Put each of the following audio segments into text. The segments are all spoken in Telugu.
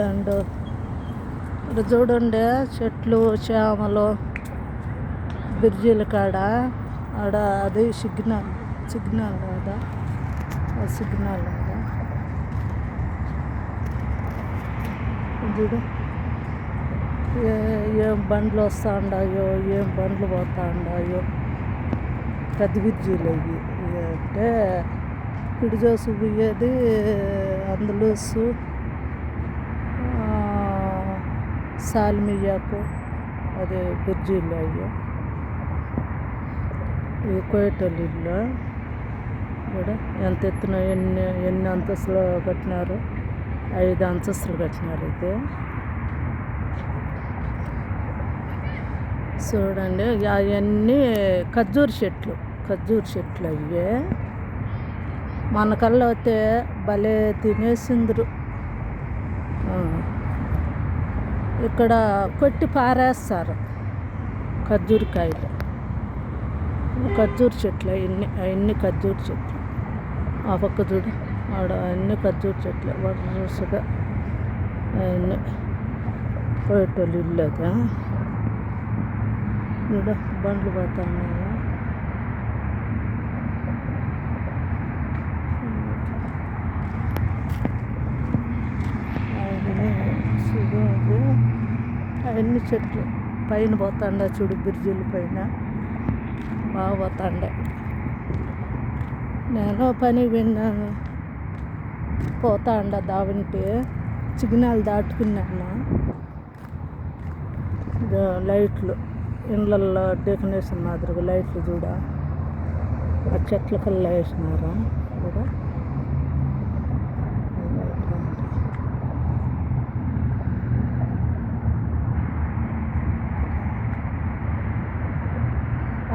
అండ్ ఇక్కడ చూడండి చెట్లు చేమలు బ్రిడ్జిల కాడ ఆడ అది సిగ్నల్ కదా సిగ్నల్ కదా చూడు ఏం బండ్లు వస్తూ ఉన్నాయో ఏం బండ్లు పోతూ ఉన్నాయో పెద్ద బ్రిడ్జిలు అవి అంటే పిడిజోసు పోయేది అందులూసు సాల్మియాకు అదే బ్రిడ్జిలు అయ్యో ఈ కోయటోళ్ళు ఇల్లు కూడా ఎంత ఎత్తున ఎన్ని అంతస్తులు కట్టినారు 5 అంతస్తులు కట్టినారు అయితే చూడండి అవన్నీ ఖర్జూర చెట్లు అయ్యే మన కళ్ళు అయితే భలే తినేసిందరు ఇక్కడ కొట్టి పారేస్తారు ఖర్జూరకాయలు ఖర్జూర చెట్లు అవన్నీ ఖర్జూర చెట్లు ఆ పక్క చూడు ఆడ అన్నీ ఖర్జూర చెట్లు వరుసగా అవన్నీ పోయేటోళ్ళు ఇల్లు అది చూడ బండ్లు పోతున్నాయా అవన్నీ చెట్లు పైన పోతాండ చూడు బ్రిడ్జిల పైన బాగా పోతాండ నేను పని విన్నాను పోతాండ దావంటి సిగ్నల్ దాటుకున్నాను లైట్లు ఇండ్లల్లో డెకరేషన్ మాదిరిగా లైట్లు చూడ ఆ చెట్ల కల్లా వేసినారా కూడా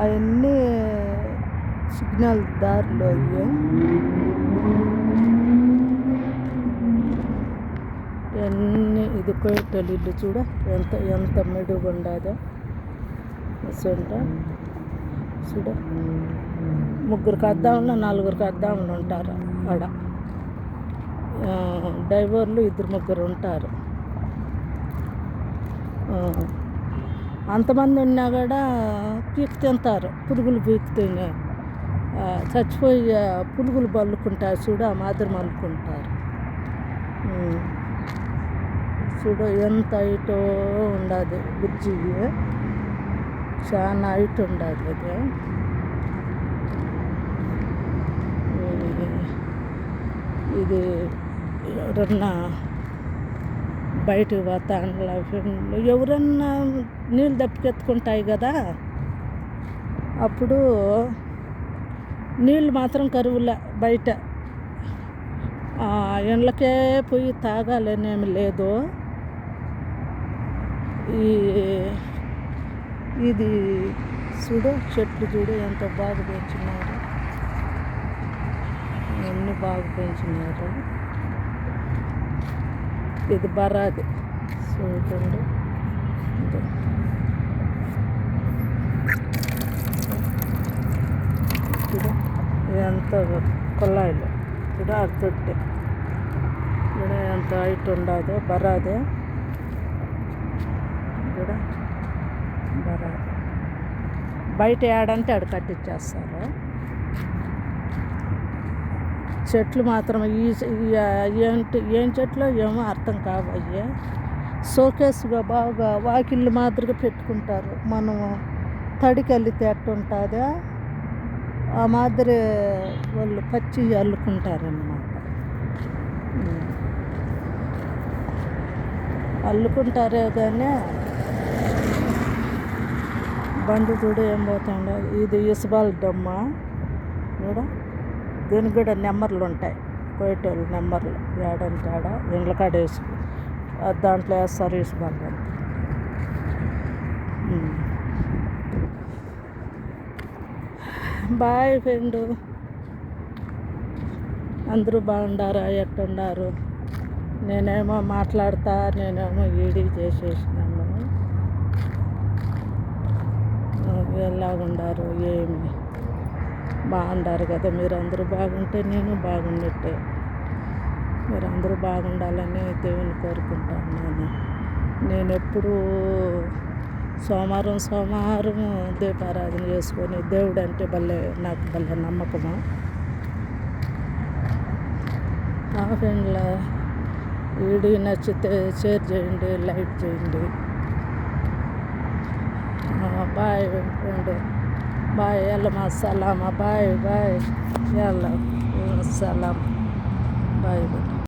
అవన్నీ సిగ్నల్ దారిలో అయ్యే అన్నీ ఇది కోయటోళ్ళు ఇల్లు చూడ ఎంత మెడుగు ఉండదో చూడ 3 అద్దాములు 4 అద్దాములు ఉంటారు ఆడ డ్రైవర్లు 2-3 ఉంటారు అంతమంది ఉన్నా కూడా పీకు తింటారు పురుగులు పీకు తిని చచ్చిపోయి పురుగులు బల్లుకుంటారు చూడు ఆ మాదిరి మల్లుకుంటారు చూడు ఎంత హైట్ ఉండదు బ్రిడ్జి చాలా హైట్ ఉండదు అది ఇది ఎవరన్నా బయటకు పోతా ఎవరన్నా నీళ్ళు దప్పికెత్తుకుంటాయి కదా అప్పుడు నీళ్ళు మాత్రం కరువులే బయట ఎండ్లకే పోయి తాగాలనేమి లేదు ఇది చూడు చెట్లు చూడు ఎంత బాగా పెంచినారు అన్నీ బాగా పెంచినారు ఇది బరాది చూడండి చూడు ఎంత కొల్లాయిలు చూడ అర్థొట్టే చూడ ఎంత హైట్ ఉండదు బరాదే చూడ బరాది బయట ఏడంటే ఆడ కట్టించేస్తారు చెట్లు మాత్రం ఏం చెట్లు ఏమో అర్థం కావయ్యే షోకేస్గా బాగా వాకిళ్ళు మాదిరిగా పెట్టుకుంటారు మనము తడికి వెళ్తే ఎట్టుంటుందో ఆ మాదిరి వాళ్ళు పచ్చి అల్లుకుంటారన్నమాట అల్లుకుంటారే కానీ బండి చూడు ఏం పోతుండే ఇది ఇసుబాల్ డమ్మ చూడ దీనికి కూడా నెంబర్లు ఉంటాయి పోయేటోళ్ళు నెంబర్లు ఏడంటే ఆడ ఇండ్ల కాడ వేసి దాంట్లో వేస్తారు ఇసుబాల్ బాయ్ ఫ్రెండు అందరూ బాగుండారా ఎట్టున్నారు నేనేమో మాట్లాడతా నేనేమో ఈడీ చేసేసినాను ఎలాగుండారు ఏమి బాగుండారు కదా మీరు అందరూ బాగుంటే నేను బాగున్నట్టే మీరు అందరూ బాగుండాలని దేవుని కోరుకుంటాను నేను ఎప్పుడూ సోమవారం దీపారాధన చేసుకొని దేవుడు అంటే నాకు భలే నమ్మకము. ఫ్రెండ్ల వీడియో నచ్చితే షేర్ చేయండి, లైక్ చేయండి. Bye friend, bye. ఎల్లమా సలామా, బాయ్ బాయ్. ఎల్ల సలాం, బాయ్ బాయ్.